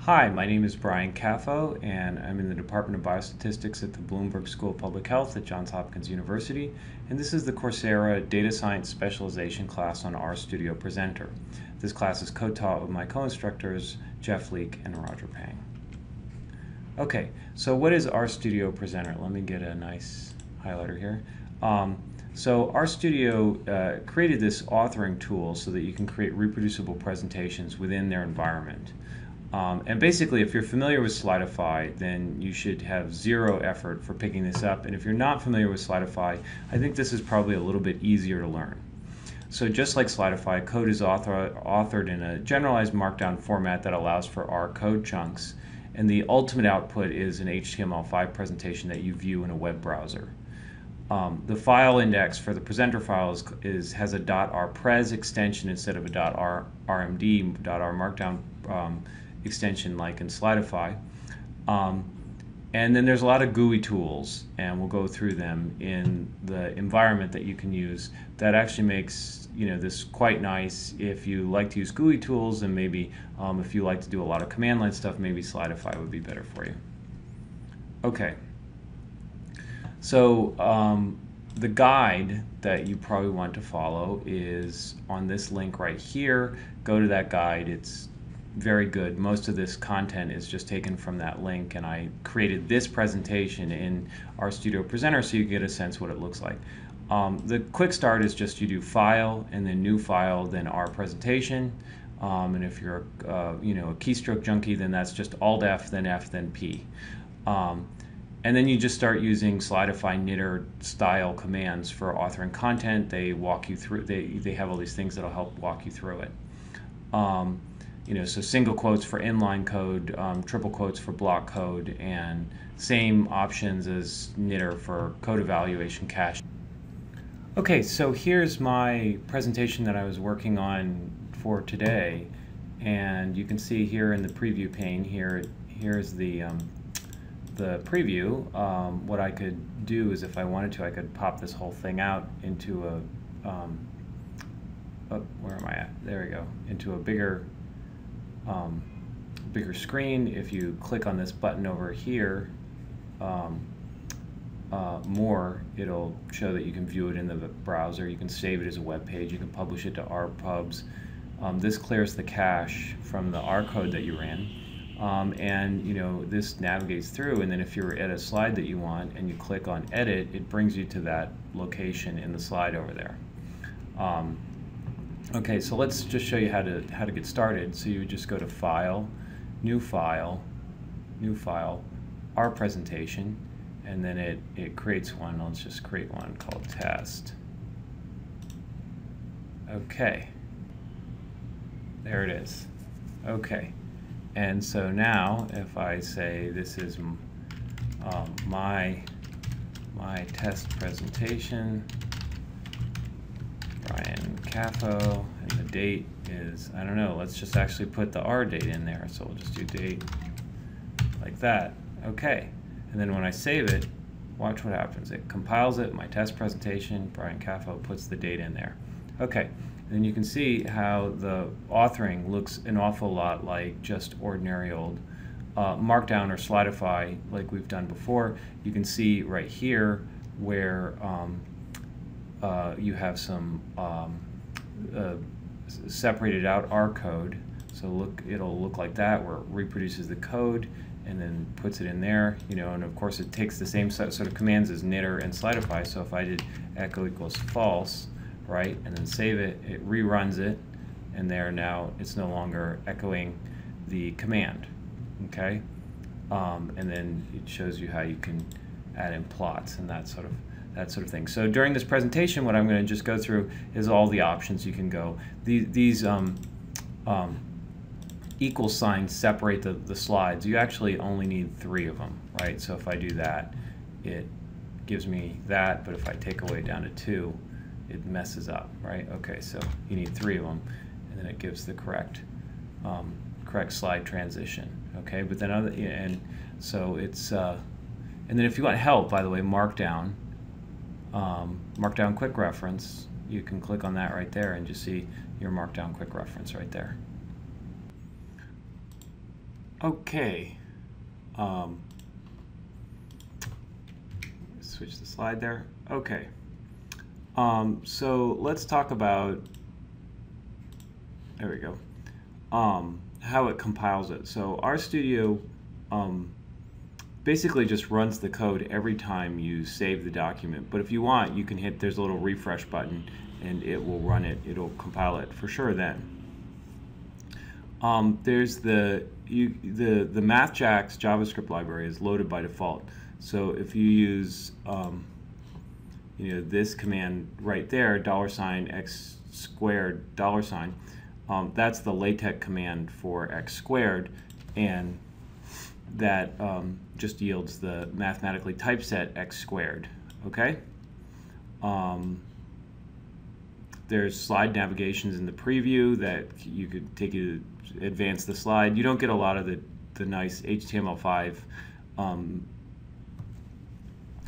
Hi, my name is Brian Caffo, and I'm in the Department of Biostatistics at the Bloomberg School of Public Health at Johns Hopkins University, and this is the Coursera Data Science Specialization class on rstudioPresenter. This class is co-taught with my co-instructors, Jeff Leake and Roger Pang. Okay, so what is rstudioPresenter? Let me get a nice highlighter here. So RStudio created this authoring tool so that you can create reproducible presentations within their environment. And basically, if you're familiar with Slidify, then you should have zero effort for picking this up. And if you're not familiar with Slidify, I think this is probably a little bit easier to learn. So just like Slidify, code is authored in a generalized markdown format that allows for R code chunks. And the ultimate output is an HTML5 presentation that you view in a web browser. The file index for the presenter file has a .rpres extension instead of a .rmd, .rmarkdown extension like in Slidify. And then there's a lot of GUI tools, and we'll go through them in the environment that you can use that actually makes this quite nice. If you like to use GUI tools, and maybe if you like to do a lot of command line stuff, maybe Slidify would be better for you. Okay. So the guide that you probably want to follow is on this link right here. Go to that guide. It's very good. Most of this content is just taken from that link, and I created this presentation in rstudioPresenter so you get a sense what it looks like. The quick start is just you do File and then New File, then R Presentation. And if you're a keystroke junkie, then that's just Alt F, then P. And then you just start using Slidify knitr style commands for authoring content. They walk you through. They have all these things that'll help walk you through it. So single quotes for inline code, triple quotes for block code, and same options as knitr for code evaluation cache. Okay, so here's my presentation that I was working on for today, and you can see here in the preview pane here's the preview. What I could do is, if I wanted to, I could pop this whole thing out into a where am I at? There we go. Into a bigger screen. If you click on this button over here, more, it'll show that you can view it in the browser. You can save it as a web page. You can publish it to rpubs. This clears the cache from the R code that you ran. And this navigates through, and then if you're at a slide that you want and you click on edit, it brings you to that location in the slide over there. Okay, so let's just show you how to get started. So you would just go to File, New File, R Presentation, and then it creates one. Let's just create one called Test. Okay, there it is. Okay, and so now if I say this is my test presentation, Brian Caffo, and the date is, I don't know, let's just actually put the R date in there. So we'll just do date like that. Okay, and then when I save it, watch what happens. It compiles it, my test presentation, Brian Caffo, puts the date in there. Okay, then you can see how the authoring looks an awful lot like just ordinary old Markdown or Slidify like we've done before. You can see right here where you have some separated out R code. So it'll look like that, where it reproduces the code and then puts it in there, and of course it takes the same sort of commands as knitr and Slidify. So if I did echo equals false, right, and then save it, it reruns it, and there now it's no longer echoing the command. Okay, and then it shows you how you can add in plots and that sort of thing. So during this presentation, what I'm going to just go through is all the options you can go. These equal signs separate the slides. You actually only need 3 of them, right? So if I do that, it gives me that, but if I take away down to 2, it messes up, right? Okay, so you need 3 of them, and then it gives the correct slide transition. Okay, but then and so it's and then if you want help, by the way, Markdown quick reference, you can click on that right there and just see your Markdown quick reference right there. Okay. Um, switch the slide there. Okay. So let's talk about, there we go, how it compiles it. So RStudio basically just runs the code every time you save the document. But if you want, you can hit, there's a little refresh button and it will run it. It'll compile it for sure then. There's the MathJax JavaScript library is loaded by default. So if you use this command right there, $x squared $, that's the LaTeX command for x squared, and that just yields the mathematically typeset x squared. Okay. There's slide navigations in the preview that you could take you to advance the slide. You don't get a lot of the nice HTML5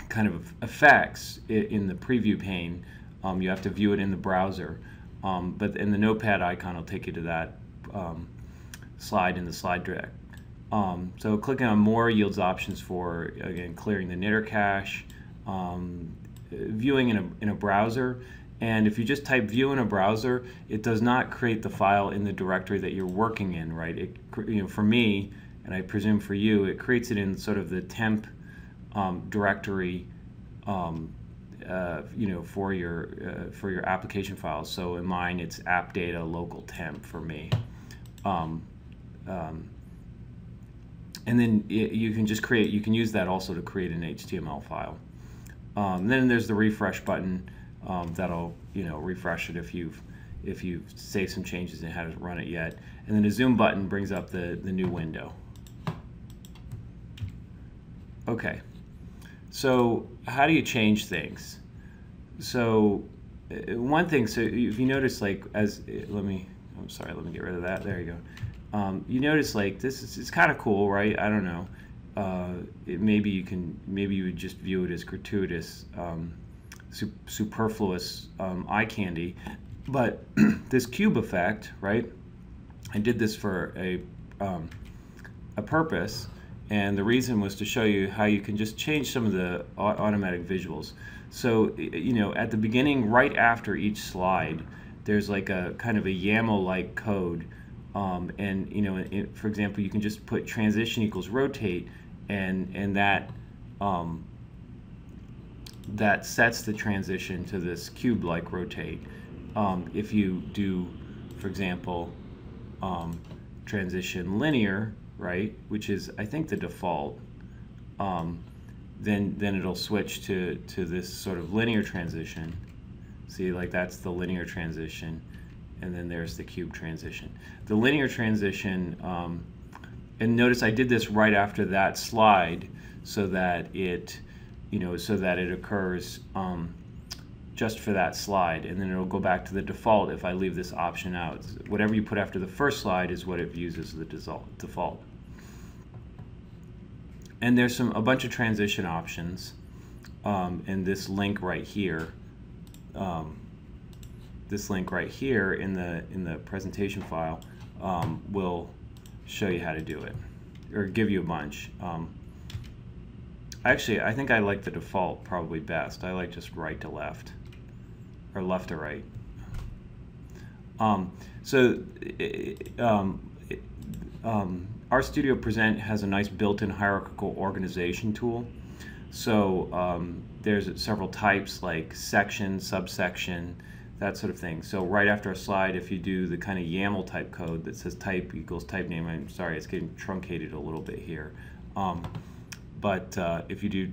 kind of effects in the preview pane. You have to view it in the browser, but in the notepad icon will take you to that slide in the slide deck. So clicking on more yields options for, again, clearing the knitter cache, viewing in a browser. And if you just type view in a browser, it does not create the file in the directory that you're working in, right? For me, and I presume for you, it creates it in sort of the temp directory, for your application files. So in mine, it's app data local temp for me. And then you can just create. You can use that also to create an HTML file. Then there's the refresh button. That'll refresh it if you've saved some changes and haven't run it yet. And then the zoom button brings up the new window. Okay, so how do you change things? So one thing, so if you notice, like, let me get rid of that. There you go. You notice, like, it's kind of cool, right? I don't know. Maybe you would just view it as gratuitous. Superfluous eye candy, but this cube effect, right? I did this for a purpose, and the reason was to show you how you can just change some of the automatic visuals. So at the beginning, right after each slide, there's like a kind of a YAML-like code, and for example, you can just put transition equals rotate, and that that sets the transition to this cube-like rotate. If you do, for example, transition linear, right, which is I think the default, then it'll switch to this sort of linear transition. See, like, that's the linear transition, and then there's the cube transition. The linear transition, and notice I did this right after that slide so that it occurs just for that slide, and then it'll go back to the default if I leave this option out. Whatever you put after the first slide is what it views as the default. And there's a bunch of transition options, and this link right here, in the presentation file will show you how to do it, or give you a bunch. Actually, I think I like the default probably best. I like just right to left, or left to right. rstudioPresent has a nice built-in hierarchical organization tool. So there's several types, like section, subsection, that sort of thing. So right after a slide, if you do the kind of YAML type code that says type equals type name, I'm sorry, it's getting truncated a little bit here. But if you do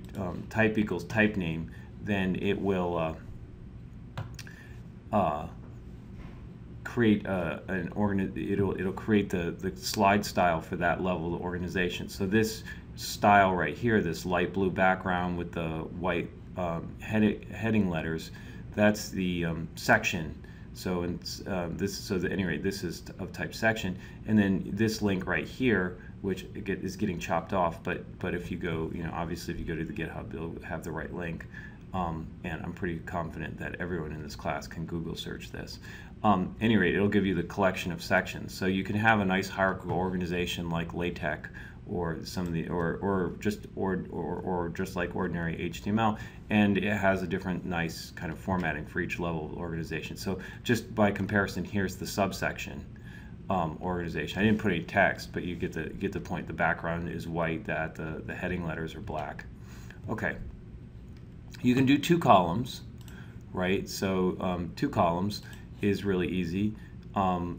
type equals type name, then it will create it'll create the slide style for that level of organization. So this style right here, this light blue background with the white heading letters, that's the section. So at any rate, this is of type section, and then this link right here, which is getting chopped off. But if you go, obviously if you go to the GitHub, it'll have the right link. and I'm pretty confident that everyone in this class can Google search this. At any rate, it'll give you the collection of sections. So you can have a nice hierarchical organization like LaTeX, or some of the or just like ordinary HTML, and it has a different nice kind of formatting for each level of organization. So just by comparison, here's the subsection organization. I didn't put any text, but you get the point. The background is white, that the heading letters are black. Okay. You can do 2 columns, right? So 2 columns is really easy.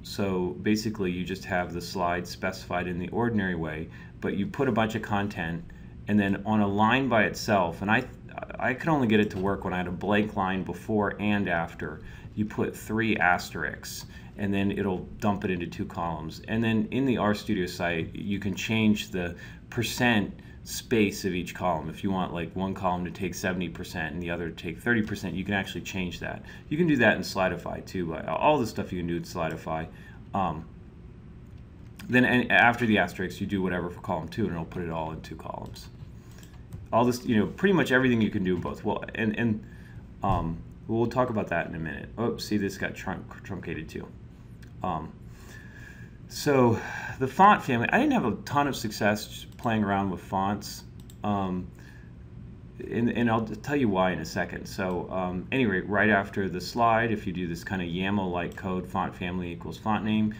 So basically you just have the slide specified in the ordinary way, but you put a bunch of content, and then on a line by itself, and I could only get it to work when I had a blank line before and after, you put 3 asterisks, and then it'll dump it into 2 columns. And then in the RStudio site, you can change the percent space of each column. If you want like one column to take 70% and the other to take 30%, you can actually change that. You can do that in Slidify too. All the stuff you can do in Slidify. Then after the asterisk, you do whatever for column 2, and it'll put it all in 2 columns. All this, pretty much everything you can do in both. Well, we'll talk about that in a minute. Oh, see, this got truncated too. So the font family, I didn't have a ton of success just playing around with fonts, and I'll tell you why in a second. So anyway, right after the slide, if you do this kind of YAML-like code, font family equals font name,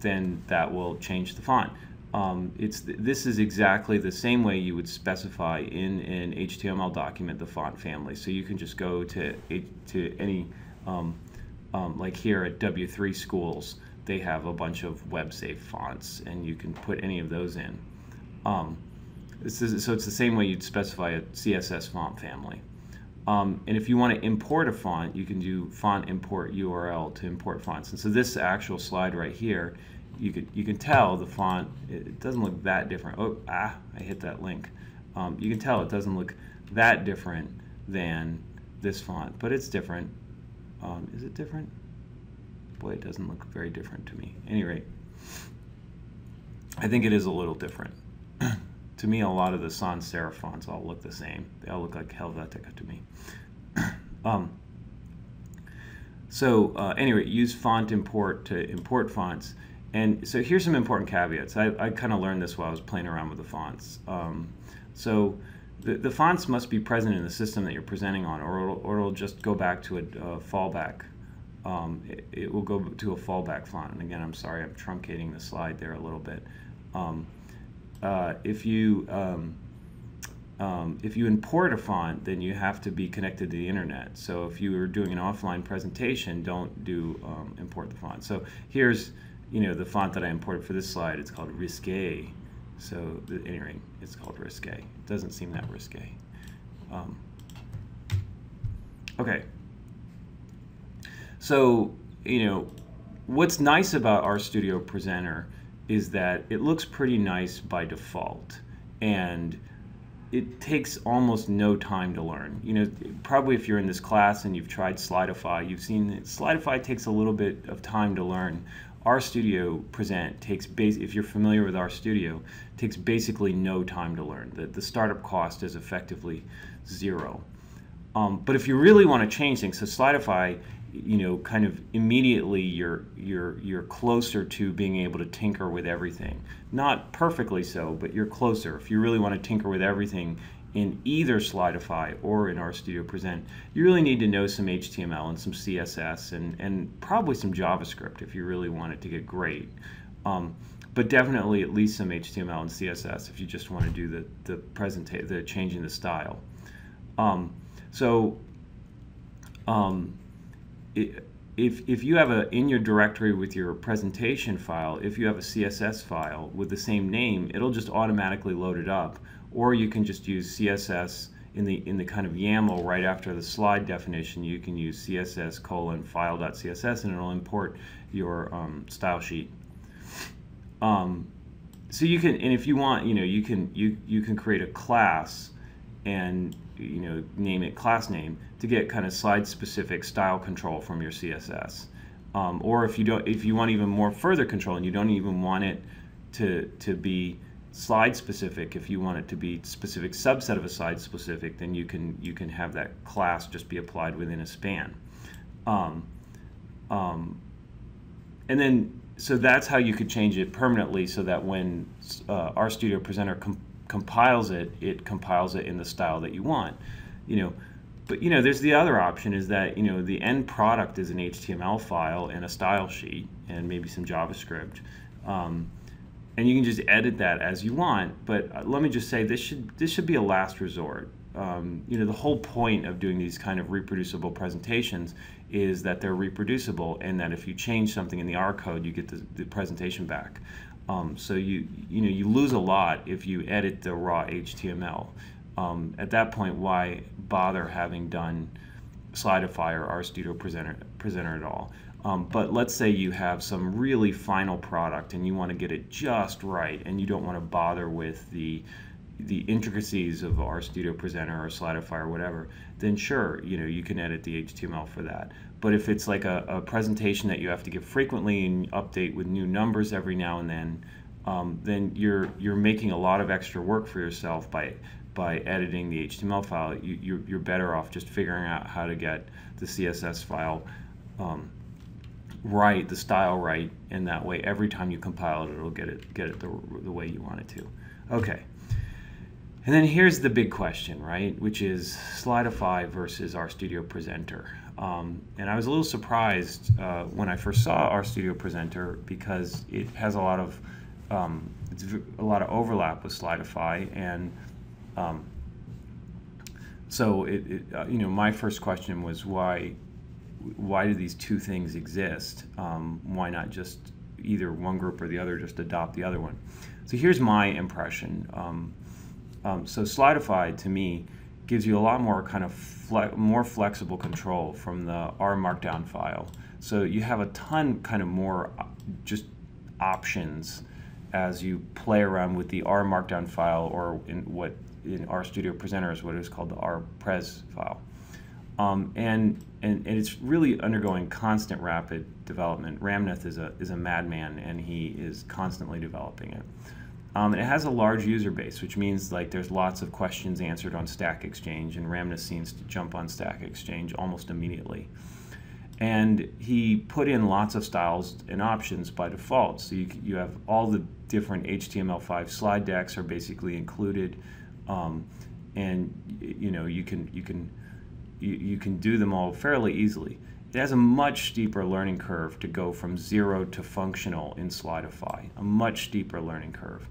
then that will change the font. This is exactly the same way you would specify in an HTML document the font family. So you can just go to any, like here at W3 Schools, they have a bunch of web-safe fonts, and you can put any of those in. So it's the same way you'd specify a CSS font family. And if you want to import a font, you can do font import URL to import fonts. And so this actual slide right here, you can tell the font, it doesn't look that different. Oh, I hit that link. You can tell it doesn't look that different than this font, but it's different. Is it different? Boy, it doesn't look very different to me. At any rate, I think it is a little different. To me, a lot of the sans serif fonts all look the same. They all look like Helvetica to me. Anyway, use font import to import fonts. And so here's some important caveats. I kind of learned this while I was playing around with the fonts. The fonts must be present in the system that you're presenting on, or it'll just go back to a fallback. It will go to a fallback font. And again, I'm sorry, I'm truncating the slide there a little bit. If you import a font, then you have to be connected to the internet. So if you are doing an offline presentation, don't do import the font. So here's the font that I imported for this slide. It's called Risque. So anyway, it's called Risque. It doesn't seem that risque. Okay. So, what's nice about RStudio Presenter is that it looks pretty nice by default, and it takes almost no time to learn. Probably if you're in this class and you've tried Slidify, you've seen that Slidify takes a little bit of time to learn. RStudio Present takes, if you're familiar with RStudio, takes basically no time to learn. The startup cost is effectively 0. But if you really want to change things, so Slidify, kind of immediately you're closer to being able to tinker with everything. Not perfectly so, but you're closer. If you really want to tinker with everything in either Slidify or in RStudio Present, you really need to know some HTML and some CSS and probably some JavaScript if you really want it to get great. But definitely at least some HTML and CSS if you just want to do the changing the style. If you have in your directory with your presentation file, if you have a CSS file with the same name, it'll just automatically load it up. Or you can just use CSS in the kind of YAML right after the slide definition. You can use CSS:/file.css and it'll import your style sheet. So you can, and if you want, you can create a class and name it class name to get kind of slide specific style control from your CSS. Or if you want even more further control and you don't even want it to be slide specific. If you want it to be specific subset of a slide specific, then you can have that class just be applied within a span. And then, so that's how you could change it permanently, so that when rstudioPresenter compiles it, it compiles it in the style that you want. But there's the other option, is that the end product is an HTML file and a style sheet and maybe some JavaScript, and you can just edit that as you want. But let me just say, this should be a last resort. The whole point of doing these kind of reproducible presentations is that they're reproducible, and that if you change something in the R code, you get the presentation back. So you lose a lot if you edit the raw HTML. At that point, why bother having done Slidify or rstudioPresenter at all? But let's say you have some really final product and you want to get it just right, and you don't want to bother with the intricacies of rstudioPresenter or Slidify or whatever, then sure, you can edit the HTML for that. But if it's like a presentation that you have to give frequently and update with new numbers every now and then you're making a lot of extra work for yourself by editing the HTML file. You're better off just figuring out how to get the CSS file right, the style right, and that way every time you compile it, it'll get it the way you want it to. Okay. And then here's the big question, right, which is Slidify versus RStudioPresenter. And I was a little surprised when I first saw RStudioPresenter, because it has a lot of overlap with Slidify, and so my first question was, why do these two things exist? Why not just either one group or the other just adopt the other one? So here's my impression. So Slidify, to me, gives you a lot more kind of more flexible control from the R Markdown file. So you have a ton kind of more just options as you play around with the R Markdown file, or in RStudioPresenter is what is called the rpres file. And it's really undergoing constant rapid development. Ramnath is a madman, and he is constantly developing it. It has a large user base, which means like there's lots of questions answered on Stack Exchange, and Ramnath seems to jump on Stack Exchange almost immediately. And he put in lots of styles and options by default. So you have all the different HTML5 slide decks are basically included, and you can do them all fairly easily. It has a much steeper learning curve to go from 0 to functional in Slidify, a much steeper learning curve.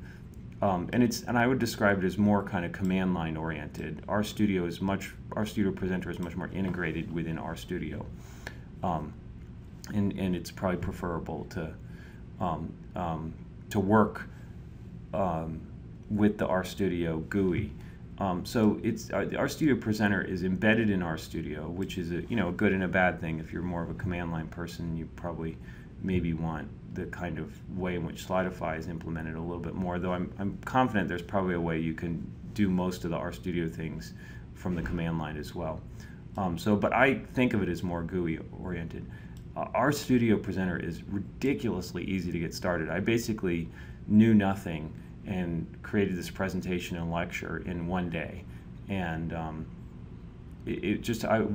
And I would describe it as more kind of command line oriented. RStudioPresenter is much more integrated within RStudio, and it's probably preferable to work with the RStudio GUI. So the RStudioPresenter is embedded in RStudio, which is a good and a bad thing. If you're more of a command line person, you probably maybe want the kind of way in which Slidify is implemented a little bit more, though I'm confident there's probably a way you can do most of the RStudio things from the command line as well. But I think of it as more GUI oriented. RStudioPresenter is ridiculously easy to get started. I basically knew nothing and created this presentation and lecture in one day. And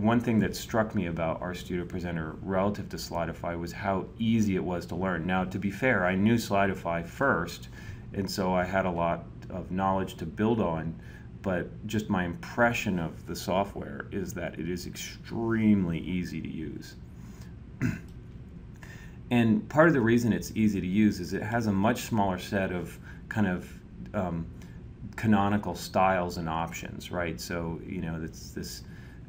one thing that struck me about RStudioPresenter relative to Slidify was how easy it was to learn. Now, to be fair, I knew Slidify first, and so I had a lot of knowledge to build on, but just my impression of the software is that it is extremely easy to use. And part of the reason it's easy to use is it has a much smaller set of kind of canonical styles and options, right? So it's this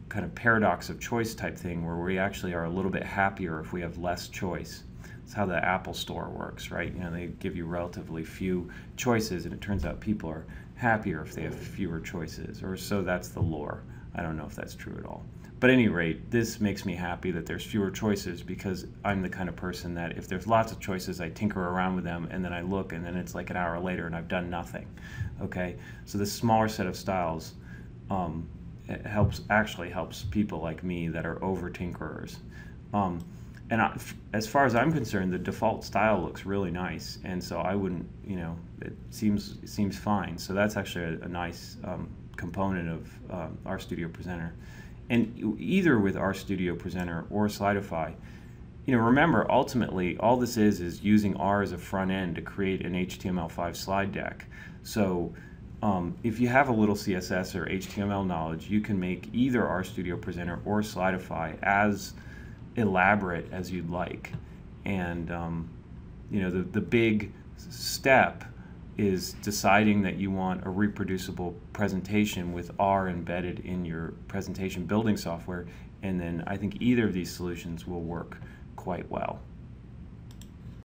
kind of paradox of choice type thing, where we actually are a little bit happier if we have less choice. It's how the Apple Store works, right? They give you relatively few choices, and it turns out people are happier if they have fewer choices, or so that's the lore. I don't know if that's true at all. But at any rate, this makes me happy that there's fewer choices, because I'm the kind of person that if there's lots of choices, I tinker around with them, and then I look, and then it's like an hour later and I've done nothing. Okay, so this smaller set of styles it actually helps people like me that are over tinkerers. as far as I'm concerned, the default style looks really nice, and so I wouldn't, it seems fine. So that's actually a nice component of RStudio Presenter. And either with RStudio Presenter or Slidify, remember, ultimately, all this is using R as a front end to create an HTML5 slide deck. So if you have a little CSS or HTML knowledge, you can make either RStudio Presenter or Slidify as elaborate as you'd like. And the big step is deciding that you want a reproducible presentation with R embedded in your presentation building software, and then I think either of these solutions will work quite well.